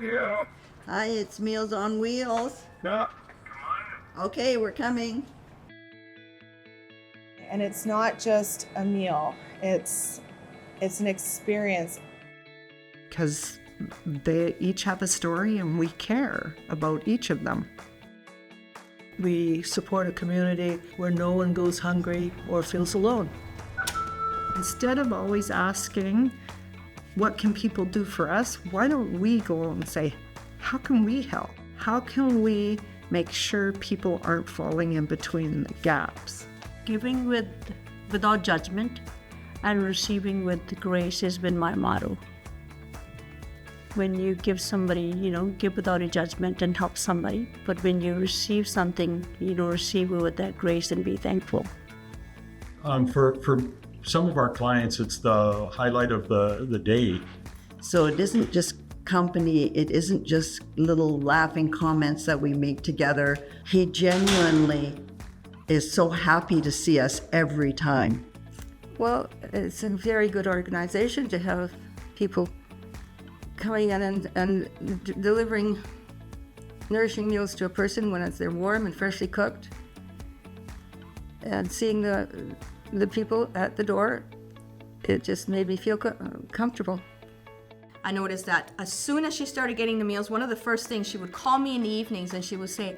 Yeah. Hi, it's Meals on Wheels. Yeah. Okay, we're coming. And it's not just a meal, it's an experience. Because they each have a story and we care about each of them. We support a community where no one goes hungry or feels alone. Instead of always asking, what can people do for us? Why don't we go and say, how can we help? How can we make sure people aren't falling in between the gaps? Giving without judgment and receiving with grace has been my motto. When you give somebody, give without a judgment and help somebody. But when you receive something, receive it with that grace and be thankful. For some of our clients, it's the highlight of the day. So it isn't just company, it isn't just little laughing comments that we make together. He genuinely is so happy to see us every time. Well, it's a very good organization to have people coming in and delivering nourishing meals to a person when they're warm and freshly cooked. And seeing the people at the door, it just made me feel comfortable. I noticed that as soon as she started getting the meals, one of the first things, she would call me in the evenings and she would say,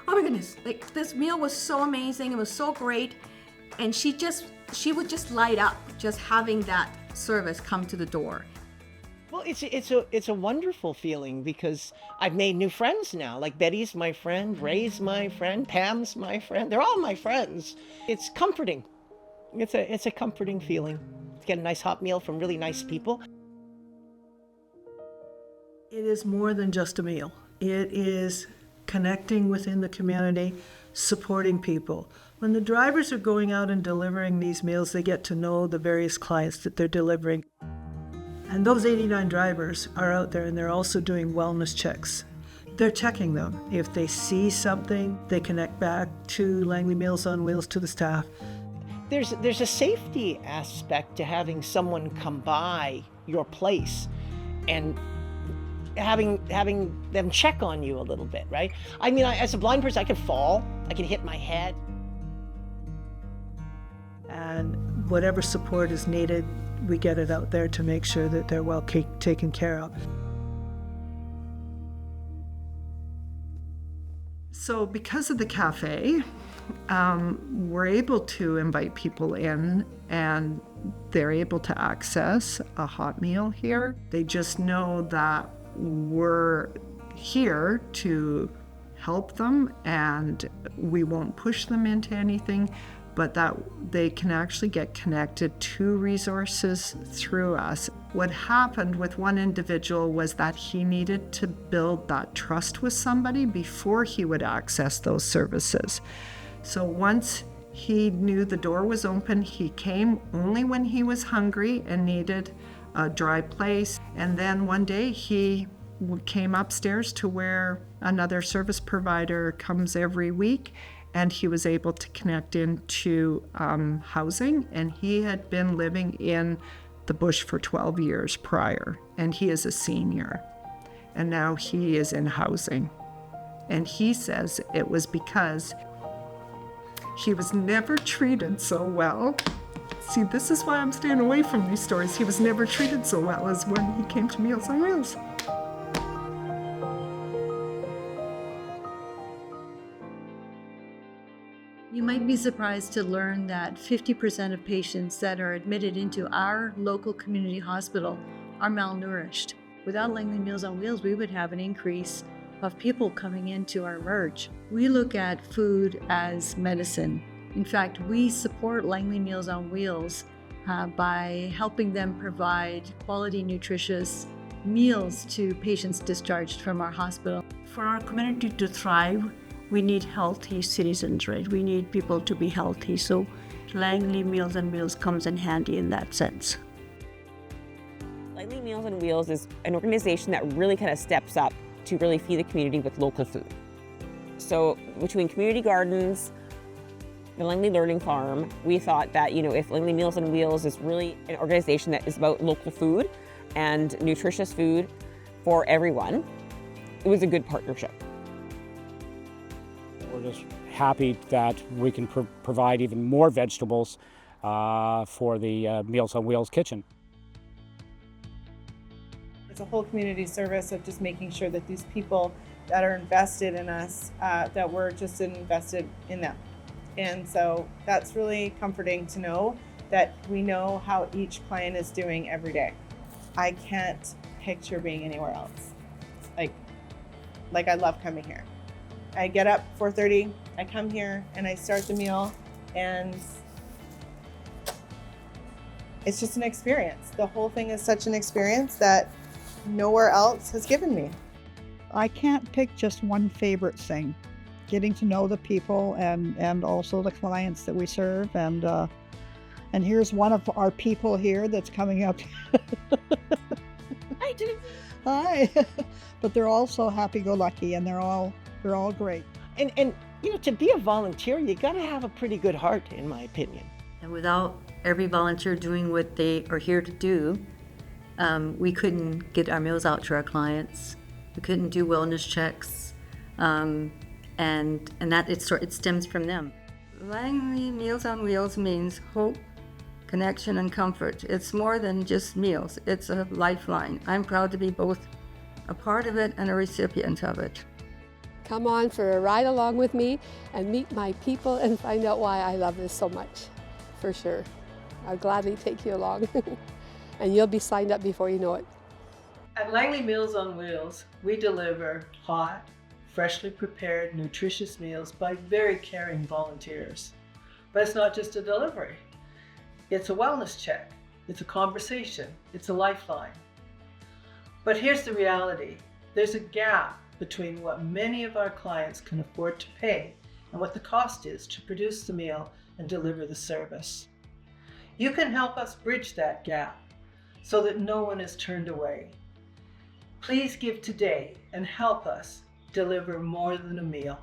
oh my goodness, like this meal was so amazing, it was so great. And she would just light up just having that service come to the door. Well, it's a wonderful feeling because I've made new friends now. Like Betty's my friend, Ray's my friend, Pam's my friend. They're all my friends. It's comforting. It's a comforting feeling to get a nice hot meal from really nice people. It is more than just a meal. It is connecting within the community, supporting people. When the drivers are going out and delivering these meals, they get to know the various clients that they're delivering. And those 89 drivers are out there and they're also doing wellness checks. They're checking them. If they see something, they connect back to Langley Meals on Wheels, to the staff. There's a safety aspect to having someone come by your place and having them check on you a little bit, right? I mean, as a blind person, I can fall, I can hit my head. And whatever support is needed, we get it out there to make sure that they're well taken care of. So because of the cafe, we're able to invite people in and they're able to access a hot meal here. They just know that we're here to help them and we won't push them into anything, but that they can actually get connected to resources through us. What happened with one individual was that he needed to build that trust with somebody before he would access those services. So once he knew the door was open, he came only when he was hungry and needed a dry place. And then one day he came upstairs to where another service provider comes every week, and he was able to connect into housing. And he had been living in the bush for 12 years prior, and he is a senior. And now he is in housing. And he says it was because he was never treated so well. See, this is why I'm staying away from these stories. He was never treated so well as when he came to Meals on Wheels. You might be surprised to learn that 50% of patients that are admitted into our local community hospital are malnourished. Without Langley Meals on Wheels, we would have an increase of people coming into our merge. We look at food as medicine. In fact, we support Langley Meals on Wheels by helping them provide quality, nutritious meals to patients discharged from our hospital. For our community to thrive, we need healthy citizens, right? We need people to be healthy. So Langley Meals on Wheels comes in handy in that sense. Langley Meals on Wheels is an organization that really kind of steps up to really feed the community with local food. So between community gardens, the Langley Learning Farm, we thought that, if Langley Meals on Wheels is really an organization that is about local food and nutritious food for everyone, it was a good partnership. We're just happy that we can provide even more vegetables for the Meals on Wheels kitchen. It's a whole community service of just making sure that these people that are invested in us, that we're just invested in them. And so that's really comforting to know that we know how each client is doing every day. I can't picture being anywhere else. Like I love coming here. I get up 4:30, I come here and I start the meal, and it's just an experience. The whole thing is such an experience that nowhere else has given me. I can't pick just one favorite thing. Getting to know the people and also the clients that we serve, and here's one of our people here that's coming up. Hi, Jenny. Hi. But they're all so happy-go-lucky, and they're all great. And you know, to be a volunteer, you got to have a pretty good heart, in my opinion. And without every volunteer doing what they are here to do, we couldn't get our meals out to our clients. We couldn't do wellness checks, and that it stems from them. Langley Meals on Wheels means hope, connection, and comfort. It's more than just meals. It's a lifeline. I'm proud to be both a part of it and a recipient of it. Come on for a ride along with me and meet my people and find out why I love this so much, for sure. I'll gladly take you along and you'll be signed up before you know it. At Langley Meals on Wheels, we deliver hot, freshly prepared, nutritious meals by very caring volunteers. But it's not just a delivery. It's a wellness check. It's a conversation. It's a lifeline. But here's the reality. There's a gap between what many of our clients can afford to pay and what the cost is to produce the meal and deliver the service. You can help us bridge that gap so that no one is turned away. Please give today and help us deliver more than a meal.